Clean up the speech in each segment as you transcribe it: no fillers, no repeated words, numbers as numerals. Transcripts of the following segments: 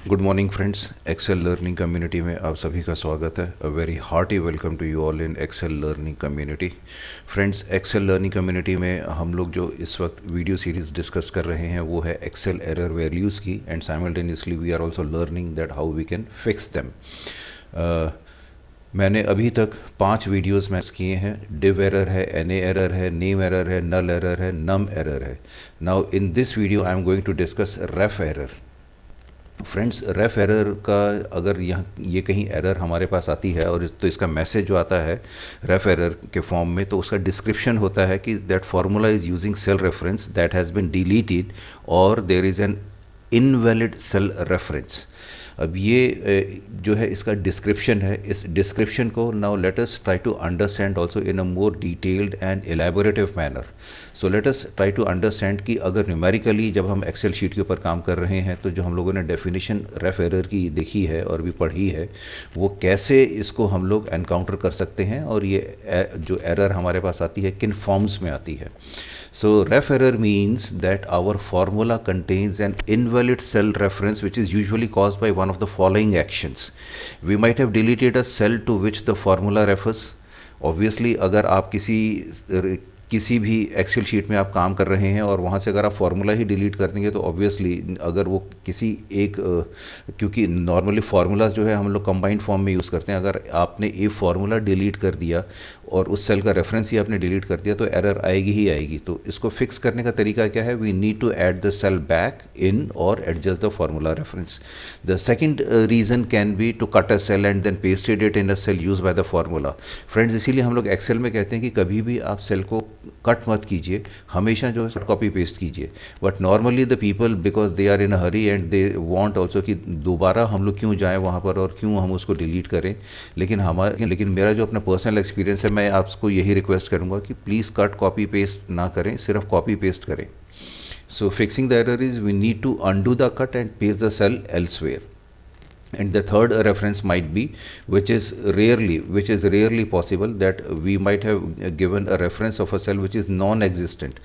Good morning friends, Excel learning community में आप सभी का स्वागत है। A very hearty welcome to you all in Excel learning community. Friends, Excel learning community में हम लोग जो इस वक्त वीडियो सीरीज़ डिस्कस कर रहे हैं वो है एक्सेल एरर वैल्यूज़ की, and simultaneously we are also learning that how we can fix them. मैंने अभी तक 5 वीडियोस में किए हैं। डिव एरर है, एनए एरर है, नेम एरर है, नल एरर है, नम एरर है। Now in this video I am going to discuss ref error. Friends, ref error का अगर यहाँ ये कहीं एरर हमारे पास आती है और तो इसका मैसेज जो आता है रेफ एरर के फॉर्म में, तो उसका डिस्क्रिप्शन होता है कि that formula is using cell reference that has been deleted और there is an invalid cell reference. अब ये जो है इसका डिस्क्रिप्शन है। इस डिस्क्रिप्शन को now let us try to understand also in a more detailed and elaborative manner. So let us try to understand कि अगर न्यूमेरिकली जब हम एक्सेल शीट के ऊपर काम कर रहे हैं तो जो हम लोगों ने डेफिनेशन रेफ एरर की देखी है और भी पढ़ी है, वो कैसे इसको हम लोग एनकाउंटर कर सकते हैं और ये जो एरर हमारे पास आती है किन फॉर्म्स में आती है। So ref error means that our formula contains an invalid cell reference which is usually caused by one of the following actions. We might have deleted a cell to which the formula refers. Obviously अगर आप किसी भी Excel sheet में आप काम कर रहे हैं और वहाँ से अगर आप फार्मूला ही डिलीट कर देंगे तो ऑब्वियसली अगर वो किसी एक क्योंकि नॉर्मली फार्मूलाज जो है हम लोग कंबाइंड फॉर्म में यूज़ करते हैं, अगर आपने एक फार्मूला डिलीट कर दिया और उस सेल का रेफरेंस ही आपने डिलीट कर दिया तो एरर आएगी ही आएगी। तो इसको फिक्स करने का तरीका क्या है? We need to add the cell back in or adjust the formula reference. The second reason can be to cut a cell and then pasted it in a cell use by the formula. Friends, इसीलिए हम लोग Excel में कहते हैं कि कभी भी आप सेल को कट मत कीजिए, हमेशा जो है कॉपी पेस्ट कीजिए। But normally the people because they are in a hurry and they want also कि दोबारा हम लोग क्यों जाएं वहाँ पर और क्यों हम उसको डिलीट करें। लेकिन मेरा जो अपना पर्सनल एक्सपीरियंस है, मैं आपको यही रिक्वेस्ट करूँगा कि प्लीज़ कट कॉपी पेस्ट ना करें, सिर्फ कॉपी पेस्ट करें। So fixing the error is we need to undo the cut and paste the cell elsewhere. And the third reference might be, which is rarely possible, that we might have given a reference of a cell which is non-existent,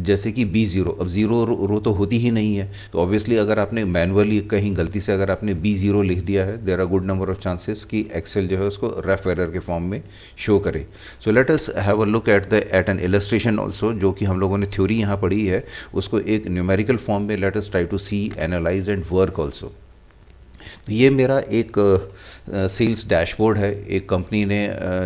जैसे कि B0। अब zero row तो होती ही नहीं है, तो obviously अगर आपने मैनुअली कहीं गलती से अगर आपने B0 लिख दिया है, there are good number of chances कि एक्सेल जो है उसको रेफ एरर के फॉर्म में शो करे। So let us have a look at an illustration also, जो कि हम लोगों ने थ्योरी यहाँ पढ़ी है उसको एक न्यूमेरिकल फॉर्म में let us try to see, analyse and work also. तो ये मेरा एक सेल्स डैशबोर्ड है। एक कंपनी ने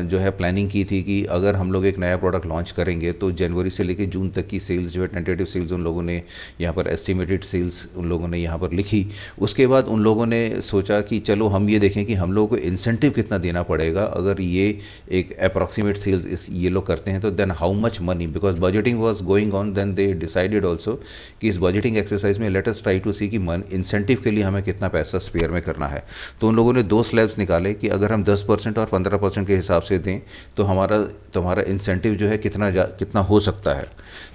जो है प्लानिंग की थी कि अगर हम लोग एक नया प्रोडक्ट लॉन्च करेंगे तो जनवरी से लेकर जून तक की सेल्स जो है, टेंटेटिव सेल्स उन लोगों ने यहाँ पर, एस्टिमेटेड सेल्स उन लोगों ने यहाँ पर लिखी। उसके बाद उन लोगों ने सोचा कि चलो हम ये देखें कि हम लोगों को इंसेंटिव कितना देना पड़ेगा अगर ये एक अप्रॉक्सीमेट सेल्स ये लोग करते हैं, तो then how much money, because budgeting was going on, then they decided also कि इस बजटिंग एक्सरसाइज में let us try to see कि इंसेंटिव के लिए हमें कितना पैसा स्पेयर में करना है। तो उन लोगों ने 2 स्लैब्स निकाले कि अगर हम 10% और 15% के हिसाब से दें तो तुम्हारा इंसेंटिव जो है कितना हो सकता है।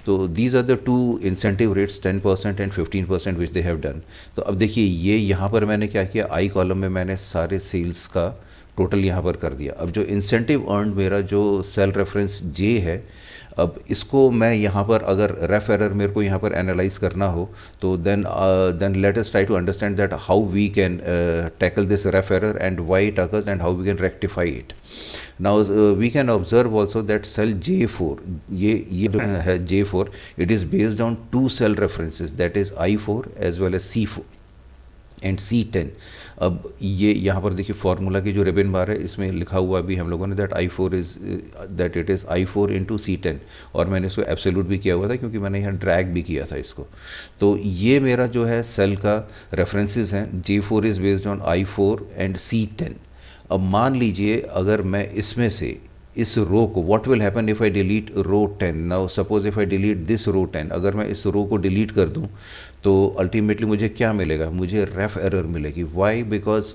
तो these are the 2 incentive rates, 10% and 15%, which they have done. तो अब देखिए ये यहाँ पर मैंने क्या किया, आई कॉलम में मैंने सारे सेल्स का टोटल यहाँ पर कर दिया। अब जो इंसेंटिव अर्न मेरा जो सेल रेफरेंस जे है, अब इसको मैं यहाँ पर अगर रेफ एरर मेरे को यहाँ पर एनालाइज करना हो तो then let us try to understand that how we can tackle this ref error and why it occurs and how we can rectify it. Now we can observe also that cell J4, ये जो है J4, it is based on 2 cell references, that is I4 as well as C4 and C10। अब ये यहाँ पर देखिए formula की जो रिबन बार है इसमें लिखा हुआ भी हम लोगों ने that it is I4 into C10, और मैंने इसको एब्सोल्यूट भी किया हुआ था क्योंकि मैंने यहाँ ड्रैग भी किया था इसको। तो ये मेरा जो है सेल का रेफरेंसेस हैं, J4 is based on I4 and C10। अब मान लीजिए अगर मैं इसमें से इस रो को, what will happen if I delete row 10। Now suppose if I delete this row 10, अगर मैं इस रो को डिलीट कर दूं तो अल्टीमेटली मुझे क्या मिलेगा, मुझे रेफ एरर मिलेगी। वाई? बिकॉज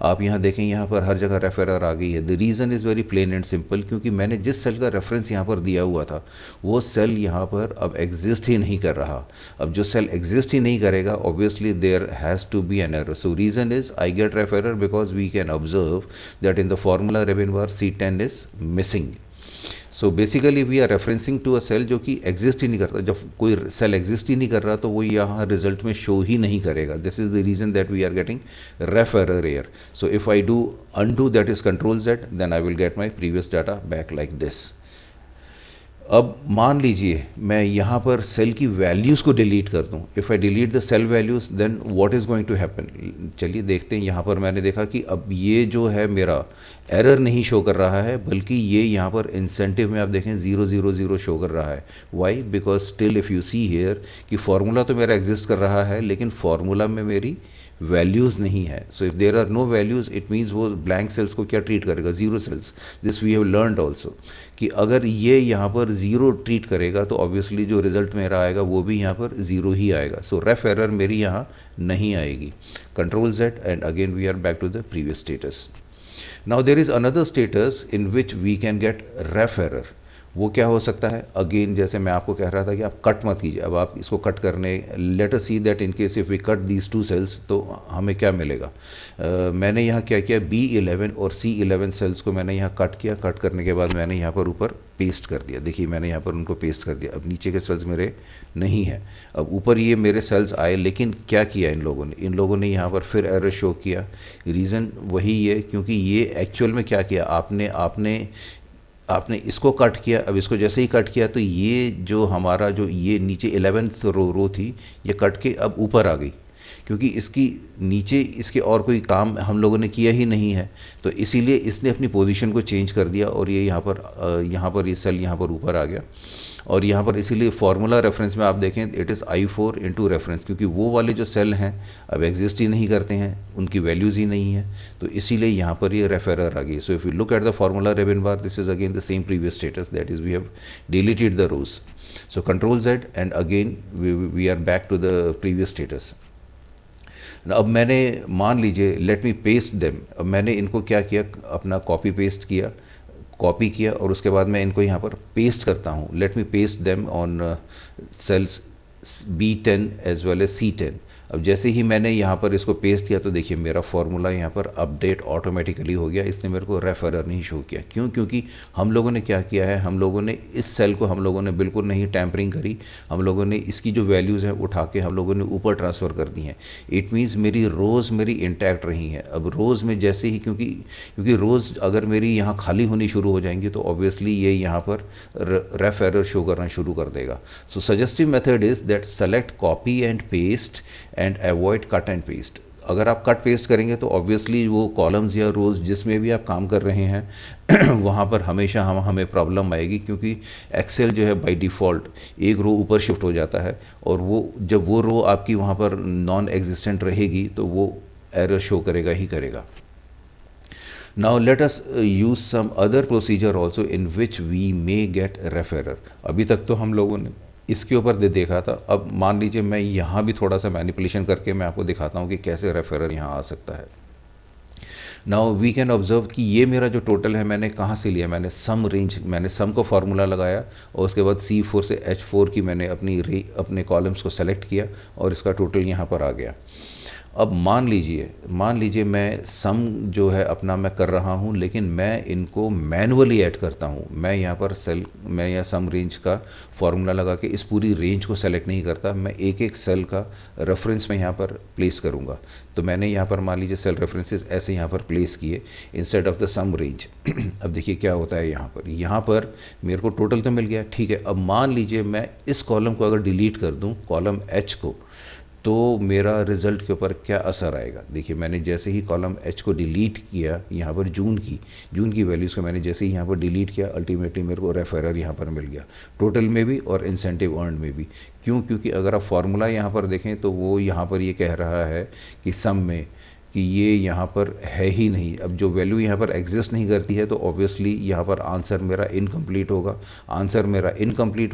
आप यहाँ देखें यहाँ पर हर जगह रेफ एरर आ गई है। The reason is very plain and simple, क्योंकि मैंने जिस सेल का रेफरेंस यहाँ पर दिया हुआ था वो सेल यहाँ पर अब एग्जिस्ट ही नहीं कर रहा। अब जो सेल एग्जिस्ट ही नहीं करेगा obviously there has to be an error. So reason is I get ref error because we can observe that in the formula ribbon bar C10 is missing. So basically we are referencing to a cell जो कि exist ही नहीं करता। जब कोई cell exist ही नहीं कर रहा तो वो यहाँ रिजल्ट में शो ही नहीं करेगा। This is the reason that we are getting ref error error. So if I do undo that is control Z, then I will get my previous data back like this। अब मान लीजिए मैं यहाँ पर cell की values को delete कर दूँ। If I delete the cell values then what is going to happen. चलिए देखते हैं। यहाँ पर मैंने देखा कि अब ये जो है मेरा एरर नहीं शो कर रहा है, बल्कि ये यहाँ पर इंसेंटिव में आप देखें 000 शो कर रहा है। Why? Because still if you see here कि फार्मूला तो मेरा एग्जिस्ट कर रहा है, लेकिन फार्मूला में मेरी वैल्यूज़ नहीं है। So if there are no values it means वो ब्लैंक सेल्स को क्या ट्रीट करेगा? Zero cells. This we have learned also कि अगर ये यहाँ पर ज़ीरो ट्रीट करेगा तो ऑब्वियसली जो रिज़ल्ट मेरा आएगा वो भी यहाँ पर ज़ीरो ही आएगा। सो रेफ एरर मेरी यहाँ नहीं आएगी। Control Z and again we are back to the previous status. Now there is another status in which we can get ref error. वो क्या हो सकता है? अगेन जैसे मैं आपको कह रहा था कि आप कट मत कीजिए। अब आप इसको कट करने, let us see that in case if we cut these two cells तो हमें क्या मिलेगा। मैंने यहाँ क्या किया, B11 और C11 सेल्स को मैंने यहाँ कट किया। कट करने के बाद मैंने यहाँ पर ऊपर पेस्ट कर दिया। देखिए मैंने यहाँ पर उनको पेस्ट कर दिया। अब नीचे के सेल्स मेरे नहीं हैं। अब ऊपर ये मेरे सेल्स आए, लेकिन क्या किया इन लोगों ने यहाँ पर फिर एरर शो किया। रीज़न वही है क्योंकि ये एक्चुअल में क्या किया, आपने इसको कट किया। अब इसको जैसे ही कट किया तो ये जो हमारा जो ये नीचे 11th रो थी ये कट के अब ऊपर आ गई, क्योंकि इसकी नीचे इसके और कोई काम हम लोगों ने किया ही नहीं है। तो इसीलिए इसने अपनी पोजीशन को चेंज कर दिया और ये यहाँ पर ये सेल यहाँ पर ऊपर आ गया। और यहाँ पर इसीलिए फार्मूला रेफरेंस में आप देखें it is I4 into reference, क्योंकि वो वाले जो सेल हैं अब एग्जिस्ट ही नहीं करते हैं, उनकी वैल्यूज़ ही नहीं है। तो इसीलिए यहाँ पर ये रेफ एरर आ गई। So if you look at the formula ribbon bar, this is again the same previous status, that is we have deleted the rows. So control Z and again we are back to the previous status. अब मैंने मान लीजिए late me paste them. अब मैंने इनको क्या किया, अपना कॉपी किया और उसके बाद मैं इनको यहाँ पर पेस्ट करता हूँ। Let me paste them on cells B10 as well as C10। अब जैसे ही मैंने यहाँ पर इसको पेस्ट किया तो देखिए मेरा फार्मूला यहाँ पर अपडेट ऑटोमेटिकली हो गया। इसने मेरे को रेफ एरर नहीं शो किया। क्यों? क्योंकि हम लोगों ने क्या किया है, हम लोगों ने इस सेल को हम लोगों ने बिल्कुल नहीं टैम्परिंग करी। हम लोगों ने इसकी जो वैल्यूज़ हैं उठा के हम लोगों ने ऊपर ट्रांसफ़र कर दी हैं। इट मीन्स मेरी रोज़ मेरी इंटैक्ट रही हैं। अब रोज़ में जैसे ही क्योंकि रोज़ अगर मेरी यहाँ खाली होनी शुरू हो जाएंगी तो ऑब्वियसली ये यहाँ पर रेफ एरर शो करना शुरू कर देगा। So suggestive method is that select copy and paste and avoid cut and paste. अगर आप कट पेस्ट करेंगे तो ऑब्वियसली वो कॉलम्स या रोज़ जिसमें भी आप काम कर रहे हैं वहाँ पर हमेशा हमें प्रॉब्लम आएगी, क्योंकि एक्सेल जो है बाय डिफ़ॉल्ट एक रो ऊपर शिफ्ट हो जाता है और वो जब वो रो आपकी वहाँ पर नॉन एग्जिस्टेंट रहेगी तो वो एरर शो करेगा ही करेगा। Now let us use some other procedure also in which we may get ref error। अभी तक तो हम लोगों ने इसके ऊपर देखा था। अब मान लीजिए मैं यहाँ भी थोड़ा सा मैनिपुलेशन करके मैं आपको दिखाता हूँ कि कैसे रेफ एरर यहाँ आ सकता है। नाउ वी कैन ऑब्जर्व कि ये मेरा जो टोटल है मैंने कहाँ से लिया, मैंने सम को फार्मूला लगाया और उसके बाद C4 से H4 की मैंने अपने कॉलम्स को सेलेक्ट किया और इसका टोटल यहाँ पर आ गया। अब मान लीजिए मैं सम जो है अपना मैं कर रहा हूँ, लेकिन मैं इनको मैनुअली ऐड करता हूँ। मैं यहाँ पर मैं यहाँ सम रेंज का फार्मूला लगा के इस पूरी रेंज को सेलेक्ट नहीं करता। मैं एक एक सेल का रेफरेंस में यहाँ पर प्लेस करूँगा। तो मैंने यहाँ पर मान लीजिए सेल रेफरेंसेस ऐसे यहाँ पर प्लेस किए instead of the sum range. अब देखिए क्या होता है यहाँ पर मेरे को टोटल तो मिल गया, ठीक है। अब मान लीजिए मैं इस कॉलम को अगर डिलीट कर दूँ, कॉलम H को, तो मेरा रिज़ल्ट के ऊपर क्या असर आएगा। देखिए मैंने जैसे ही कॉलम H को डिलीट किया, यहाँ पर जून की वैल्यूज़ को मैंने जैसे ही यहाँ पर डिलीट किया, अल्टीमेटली मेरे को रेफ एरर यहाँ पर मिल गया, टोटल में भी और इंसेंटिव अर्न में भी। क्यों? क्योंकि अगर आप फार्मूला यहाँ पर देखें तो वो यहाँ पर ये कह रहा है कि सम में कि ये यहाँ पर है ही नहीं। अब जो वैल्यू यहाँ पर एग्जिस्ट नहीं करती है तो ऑब्वियसली यहाँ पर आंसर मेरा इनकम्प्लीट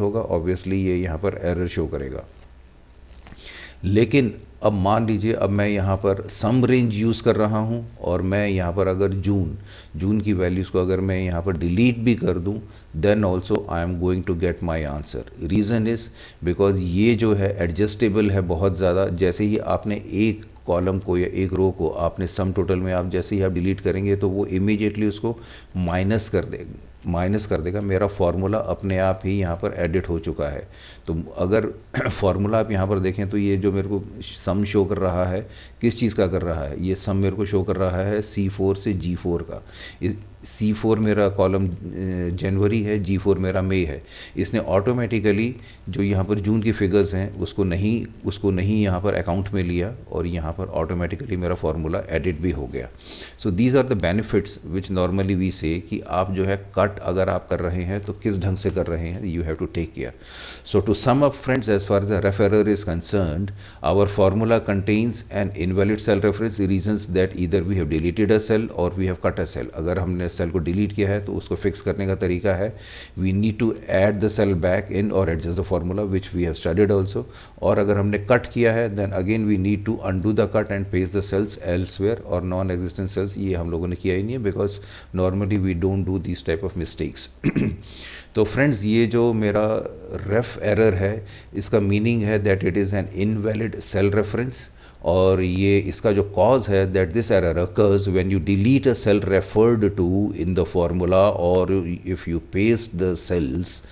होगा। ऑब्वियसली ये यहाँ पर एरर शो करेगा। लेकिन अब मान लीजिए अब मैं यहाँ पर सम रेंज यूज़ कर रहा हूँ और मैं यहाँ पर अगर जून की वैल्यूज़ को अगर मैं यहाँ पर डिलीट भी कर दूँ, then also I am going to get my answer. Reason is because ये जो है एडजस्टेबल है बहुत ज़्यादा। जैसे ही आपने एक कॉलम को या एक रो को आपने सम टोटल में आप जैसे ही आप डिलीट करेंगे तो वो इमीडिएटली उसको माइनस कर देगा, माइनस कर देगा, मेरा फार्मूला अपने आप ही यहाँ पर एडिट हो चुका है। तो अगर फार्मूला आप यहाँ पर देखें तो ये जो मेरे को सम शो कर रहा है, किस चीज़ का कर रहा है, ये सम मेरे को शो कर रहा है C4 से G4 का। C4 मेरा कॉलम जनवरी है, G4 मेरा मई है। इसने ऑटोमेटिकली जो यहाँ पर जून की फिगर्स हैं उसको नहीं यहाँ पर अकाउंट में लिया और यहाँ पर ऑटोमेटिकली मेरा फार्मूला एडिट भी हो गया। So these are the benefits which normally we say कि आप जो है कट अगर आप कर रहे हैं तो किस ढंग से कर रहे हैं, you have to take care. So to sum up friends, as far as the ref error is concerned, our formula contains an invalid cell reference, reasons that either we have deleted a cell or we have cut a cell। अगर हमने cell को delete किया है तो उसको fix करने का तरीका है we need to add the cell back in or adjust the formula which we have studied also। और अगर हमने कट किया है then again we need to undo the cut and paste the cells elsewhere, और non existent sales ये हम लोगों ने किया ही नहीं है because normally we don't do these type of mistakes। तो फ्रेंड्स ये जो मेरा रेफ एरर है इसका मीनिंग है that it is an invalid cell reference, और ये इसका जो कॉज है that this error occurs when you delete a cell referred to in the formula or if you paste the cells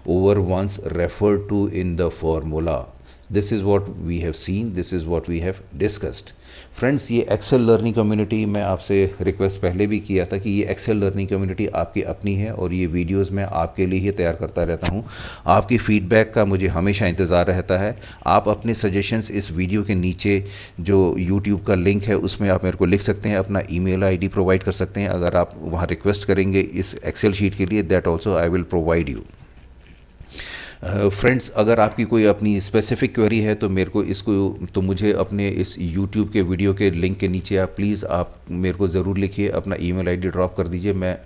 over ones referred to in the formula. This is what we have seen, this is what we have discussed. Friends ये Excel learning community, मैं आपसे request पहले भी किया था कि ये Excel learning community आपकी अपनी है और ये वीडियोस मैं आपके लिए ही तैयार करता रहता हूँ। आपकी फ़ीडबैक का मुझे हमेशा इंतज़ार रहता है। आप अपने सजेशंस इस वीडियो के नीचे जो यूट्यूब का लिंक है उसमें आप मेरे को लिख सकते हैं, अपना ईमेल आईडी प्रोवाइड कर सकते हैं। अगर आप वहाँ रिक्वेस्ट करेंगे इस एक्सेल शीट के लिए, that also I will provide you. Friends अगर आपकी कोई अपनी स्पेसिफिक क्वेरी है तो मेरे को इसको तो मुझे अपने इस यूट्यूब के वीडियो के लिंक के नीचे आप प्लीज़ आप मेरे को ज़रूर लिखिए, अपना ईमेल आईडी ड्रॉप कर दीजिए, मैं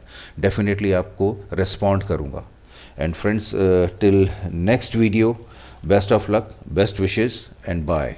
डेफिनेटली आपको रिस्पॉन्ड करूँगा। And friends till next video, best of luck, best wishes and bye.